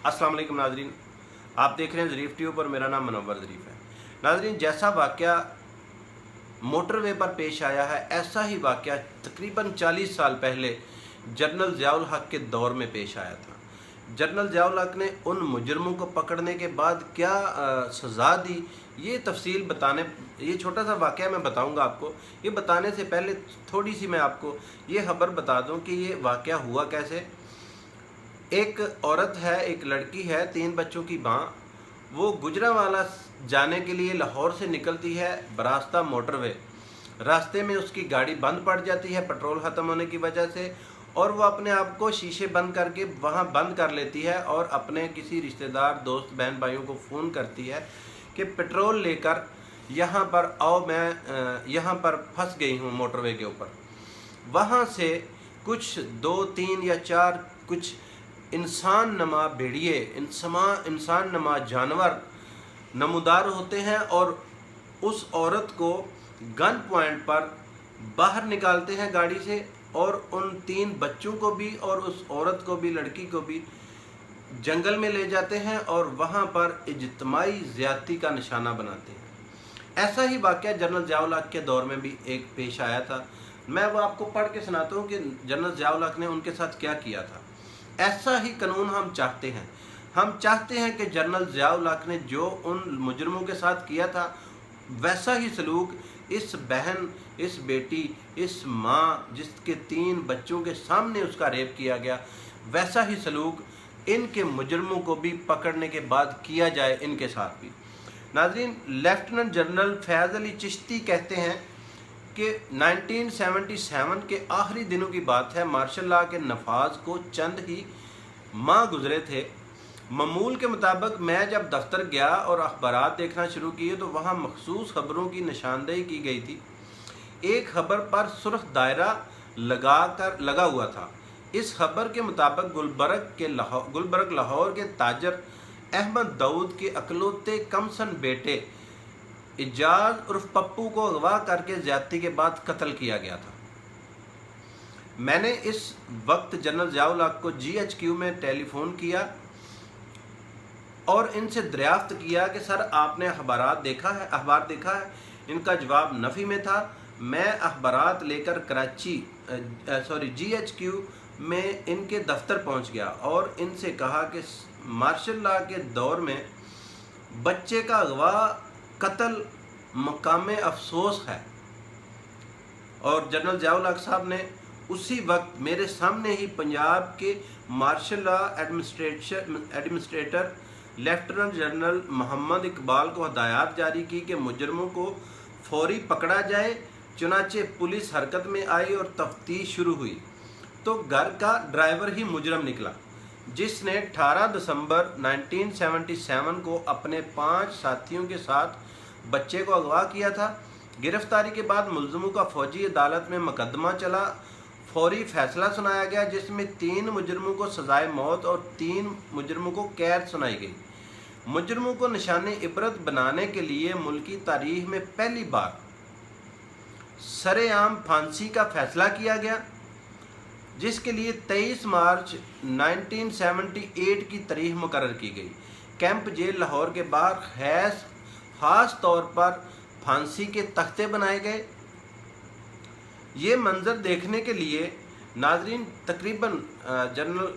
अस्सलाम वालेकुम नाजरीन, आप देख रहे हैं ज़रीफ़ ट्यूब और मेरा नाम मनव्वर ज़रीफ़ है। नाजरीन, जैसा वाक़या मोटरवे पर पेश आया है, ऐसा ही वाक़या तकरीबन 40 साल पहले जनरल ज़ियाउल हक़ के दौर में पेश आया था। जनरल ज़ियाउल हक़ ने उन मुजरमों को पकड़ने के बाद क्या सज़ा दी, ये तफसील बताने, ये छोटा सा वाक़या मैं बताऊंगा आपको। ये बताने से पहले थोड़ी सी मैं आपको ये खबर बता दूं कि ये वाक़या हुआ कैसे। एक औरत है, एक लड़की है, 3 बच्चों की माँ। वो गुजरांवाला जाने के लिए लाहौर से निकलती है बरास्ता मोटरवे। रास्ते में उसकी गाड़ी बंद पड़ जाती है पेट्रोल ख़त्म होने की वजह से, और वो अपने आप को शीशे बंद करके वहाँ बंद कर लेती है और अपने किसी रिश्तेदार, दोस्त, बहन भाइयों को फ़ोन करती है कि पेट्रोल लेकर यहाँ पर आओ, मैं यहाँ पर फंस गई हूँ मोटरवे के ऊपर। वहाँ से कुछ 2, 3 या 4 कुछ इंसान नमा भेड़िए, इंसान नमा जानवर नमूदार होते हैं और उस औरत को गन पॉइंट पर बाहर निकालते हैं गाड़ी से, और उन 3 बच्चों को भी और उस औरत को भी, लड़की को भी जंगल में ले जाते हैं और वहाँ पर इज्तिमाई ज़्यादती का निशाना बनाते हैं। ऐसा ही वाक़या जनरल ज़ियाउल हक़ के दौर में भी एक पेश आया था। मैं वो आपको पढ़ के सुनाता हूँ कि जनरल ज़ियाउल हक़ ने उनके साथ क्या किया था। ऐसा ही कानून हम चाहते हैं। हम चाहते हैं कि जनरल ज़ियाउल हक़ ने जो उन मुजरमों के साथ किया था, वैसा ही सलूक इस बहन, इस बेटी, इस माँ जिसके 3 बच्चों के सामने उसका रेप किया गया, वैसा ही सलूक इनके मुजरमों को भी पकड़ने के बाद किया जाए इनके साथ भी। नाज़रीन, लेफ्टिनेंट जनरल फैज़ अली चिश्ती कहते हैं कि 1977 के आखिरी दिनों की बात है। मार्शल लॉ के नफाज को चंद ही माह गुजरे थे। मामूल के मुताबिक मैं जब दफ्तर गया और अखबारात देखना शुरू किए तो वहाँ मखसूस खबरों की निशानदेही की गई थी। एक खबर पर सुर्ख दायरा लगा हुआ था। इस खबर के मुताबिक गुलबर्ग लाहौर के ताजर अहमद दाऊद के अकलौते कमसन बेटे इजाज उर्फ पप्पू को अगवा करके ज़्यादती के बाद कत्ल किया गया था। मैंने इस वक्त जनरल ज़ियाउल हक़ को GHQ में टेलीफोन किया और इनसे दरियाफ्त किया कि सर, आपने अखबार देखा है? इनका जवाब नफ़ी में था। मैं अखबारात लेकर GHQ में इनके दफ्तर पहुंच गया और इनसे कहा कि मार्शल लॉ के दौर में बच्चे का अगवा, कत्ल मकाम अफसोस है। और जनरल ज़ियाउल हक़ साहब ने उसी वक्त मेरे सामने ही पंजाब के martial law administrator lieutenant general Mohammad Iqbal को हदायत जारी की कि मुजरमों को फौरी पकड़ा जाए। चुनाचे पुलिस हरकत में आई और तफ्तीश शुरू हुई तो घर का ड्राइवर ही मुजरम निकला, जिसने 18 दिसंबर 1977 को अपने 5 साथियों के साथ बच्चे को अगवा किया था। गिरफ्तारी के बाद मुलजमों का फौजी अदालत में मुकदमा चला। फौरी फैसला सुनाया गया जिसमें 3 मुजरमों को सजाए मौत और 3 मुजरमों को कैद सुनाई गई। मुजरमों को निशाने इबरत बनाने के लिए मुल्की तारीख में पहली बार सरेआम फांसी का फैसला किया गया, जिसके लिए 23 मार्च 1978 की तारीख मुकर्रर की गई। कैंप जेल लाहौर के बाहर ख़ास तौर पर फांसी के तख्ते बनाए गए। ये मंज़र देखने के लिए नाजरीन तकरीबन जनरल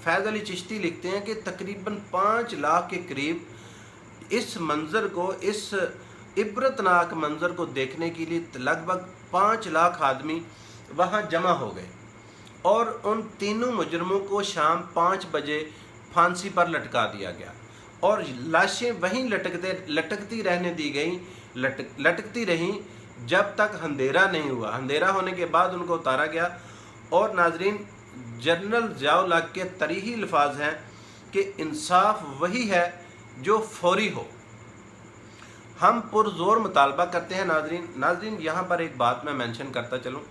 फैज़ अली चिश्ती लिखते हैं कि तकरीबन 5 लाख के करीब इस मंज़र को, इस इबरतनाक मंज़र को देखने के लिए लगभग 5 लाख आदमी वहाँ जमा हो गए और उन तीनों मुजरमों को शाम 5 बजे फांसी पर लटका दिया गया और लाशें वहीं लटकती रहने दी गई, लटकती रहीं जब तक अंधेरा नहीं हुआ। अंधेरा होने के बाद उनको उतारा गया। और नाजरीन, जनरल ज़ियाउल हक़ के तरीही अल्फाज हैं कि इंसाफ वही है जो फौरी हो। हम पुरज़ोर मुतालबा करते हैं। नाजरीन, यहाँ पर एक बात मैं मेंशन करता चलूँ।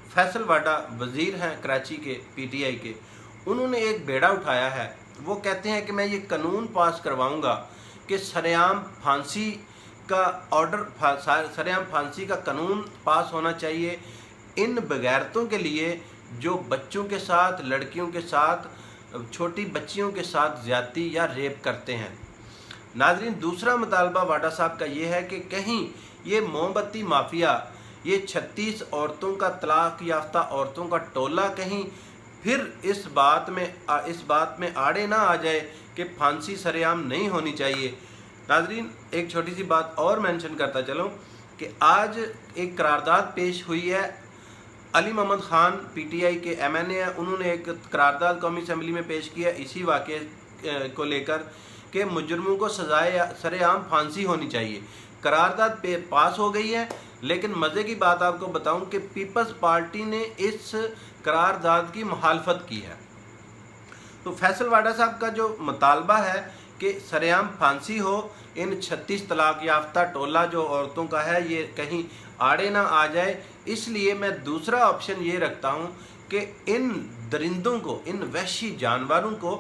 फैसल वाडा वज़ीर हैं कराची के, PTI के, उन्होंने एक बेड़ा उठाया है। वो कहते हैं कि मैं ये कानून पास करवाऊँगा कि सरेआम फांसी का ऑर्डर, सरेआम फांसी का कानून पास होना चाहिए इन बगैरतों के लिए जो बच्चों के साथ, लड़कियों के साथ छोटी बच्चियों के साथ ज़्यादती या रेप करते हैं। नाज़रीन, दूसरा मुतालबा वाडा साहब का ये है कि कहीं ये मोमबत्ती माफिया, ये 36 औरतों का तलाक याफ्ता औरतों का टोला कहीं फिर इस बात में आड़े ना आ जाए कि फांसी सरेआम नहीं होनी चाहिए। नाज़रीन, एक छोटी सी बात और मेंशन करता चलूँ कि आज एक करारदाद पेश हुई है। अली मोहम्मद ख़ान पीटीआई के एमएनए हैं, उन्होंने एक करारदाद कौमी असम्बली में पेश किया इसी वाक़े को लेकर कि मुजरमों को सजाए सरेआम फांसी होनी चाहिए। करारदाद पास हो गई है, लेकिन मज़े की बात आपको बताऊं कि पीपल्स पार्टी ने इस करारदाद की मुखालफत की है। तो फैसल वाडा साहब का जो मुतालबा है कि सरेआम फांसी हो, इन 36 तलाक याफ्ता टोला जो औरतों का है ये कहीं आड़े ना आ जाए, इसलिए मैं दूसरा ऑप्शन ये रखता हूँ कि इन दरिंदों को, इन वहशी जानवरों को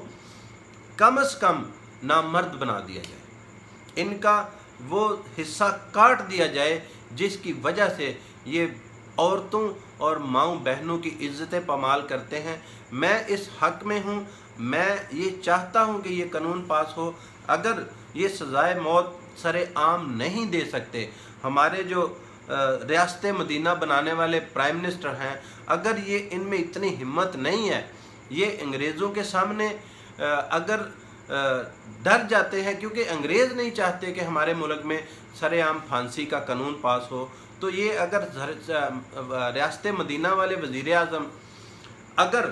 कम से कम नामर्द बना दिया जाए, इनका वो हिस्सा काट दिया जाए जिसकी वजह से ये औरतों और माँओं बहनों की इज़्ज़तें पमाल करते हैं। मैं इस हक़ में हूँ, मैं ये चाहता हूँ कि ये कानून पास हो। अगर ये सज़ाए मौत सरेआम नहीं दे सकते, हमारे जो रियासत मदीना बनाने वाले प्राइम मिनिस्टर हैं, अगर ये इनमें इतनी हिम्मत नहीं है, ये अंग्रेज़ों के सामने अगर डर जाते हैं, क्योंकि अंग्रेज़ नहीं चाहते कि हमारे मुल्क में सरेआम फांसी का कानून पास हो, तो ये अगर रियासत मदीना वाले वज़ीर आज़म अगर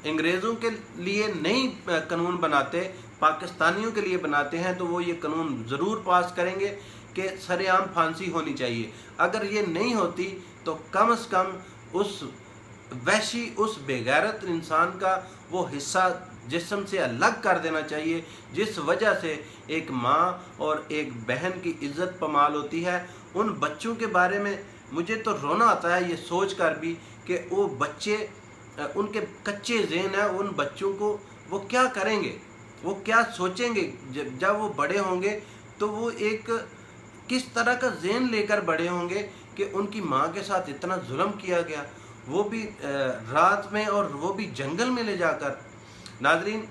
अंग्रेज़ों के लिए नहीं कानून बनाते, पाकिस्तानियों के लिए बनाते हैं, तो वो ये कानून ज़रूर पास करेंगे कि सरेआम फांसी होनी चाहिए। अगर ये नहीं होती तो कम से कम उस वहशी, उस बेगैरत इंसान का वो हिस्सा जिस्म से अलग कर देना चाहिए, जिस वजह से एक माँ और एक बहन की इज़्ज़त पमाल होती है। उन बच्चों के बारे में मुझे तो रोना आता है ये सोच कर भी कि वो बच्चे, उनके कच्चे ज़हन है, उन बच्चों को वो क्या करेंगे, वो क्या सोचेंगे जब वो बड़े होंगे, तो वो एक किस तरह का ज़हन लेकर बड़े होंगे कि उनकी माँ के साथ इतना जुल्म किया गया, वो भी रात में और वो भी जंगल में ले जाकर। नाज़रीन,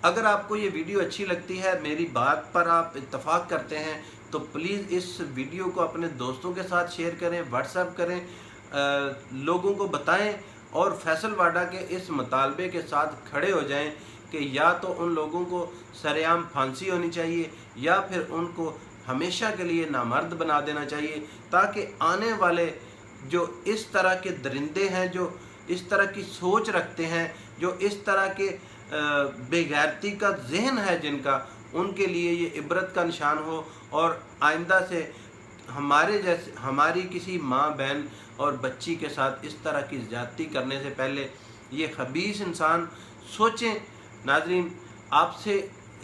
अगर आपको ये वीडियो अच्छी लगती है, मेरी बात पर आप इत्तफाक करते हैं, तो प्लीज़ इस वीडियो को अपने दोस्तों के साथ शेयर करें, व्हाट्सएप करें, लोगों को बताएं और फैसल वाडा के इस मुतालबे के साथ खड़े हो जाएं कि या तो उन लोगों को सरेआम फांसी होनी चाहिए या फिर उनको हमेशा के लिए नामर्द बना देना चाहिए, ताकि आने वाले जो इस तरह के दरिंदे हैं, जो इस तरह की सोच रखते हैं, जो इस तरह के बेगैरती का जहन है जिनका, उनके लिए ये इबरत का निशान हो और आइंदा से हमारी किसी माँ बहन और बच्ची के साथ इस तरह की ज़्यादती करने से पहले ये खबीस इंसान सोचें। नाज़रीन, आपसे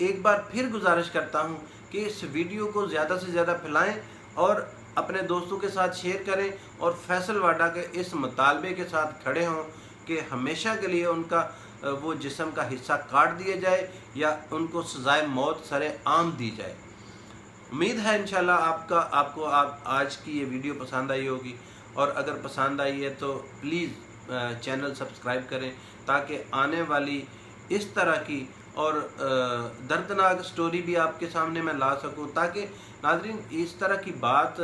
एक बार फिर गुजारिश करता हूँ कि इस वीडियो को ज़्यादा से ज़्यादा फैलाएं और अपने दोस्तों के साथ शेयर करें और फैसल वाडा के इस मुतालबे के साथ खड़े हों कि हमेशा के लिए उनका वो जिस्म का हिस्सा काट दिया जाए या उनको सज़ाए मौत सरेआम दी जाए। उम्मीद है इंशाल्लाह आपको आज की ये वीडियो पसंद आई होगी, और अगर पसंद आई है तो प्लीज़ चैनल सब्सक्राइब करें, ताकि आने वाली इस तरह की और दर्दनाक स्टोरी भी आपके सामने मैं ला सकूं, ताकि नाज़रीन इस तरह की बात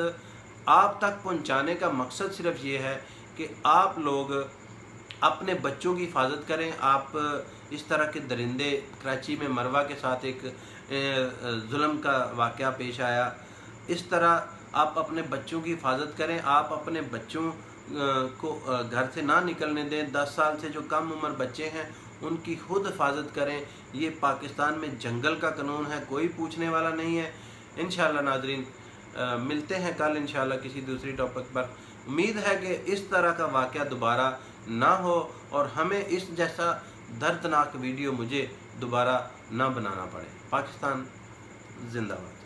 आप तक पहुंचाने का मकसद सिर्फ ये है कि आप लोग अपने बच्चों की हिफाजत करें। आप इस तरह के दरिंदे, कराची में मरवा के साथ एक जुल्म का वाक़या पेश आया, इस तरह आप अपने बच्चों की हिफाजत करें। आप अपने बच्चों को घर से ना निकलने दें। 10 साल से जो कम उम्र बच्चे हैं उनकी खुद हिफाजत करें। ये पाकिस्तान में जंगल का कानून है, कोई पूछने वाला नहीं है। इंशाल्लाह नाज़रीन मिलते हैं कल इंशाल्लाह किसी दूसरी टॉपिक पर। उम्मीद है कि इस तरह का वाक़या दोबारा ना हो और हमें इस जैसा दर्दनाक वीडियो मुझे दोबारा ना बनाना पड़े। पाकिस्तान जिंदाबाद।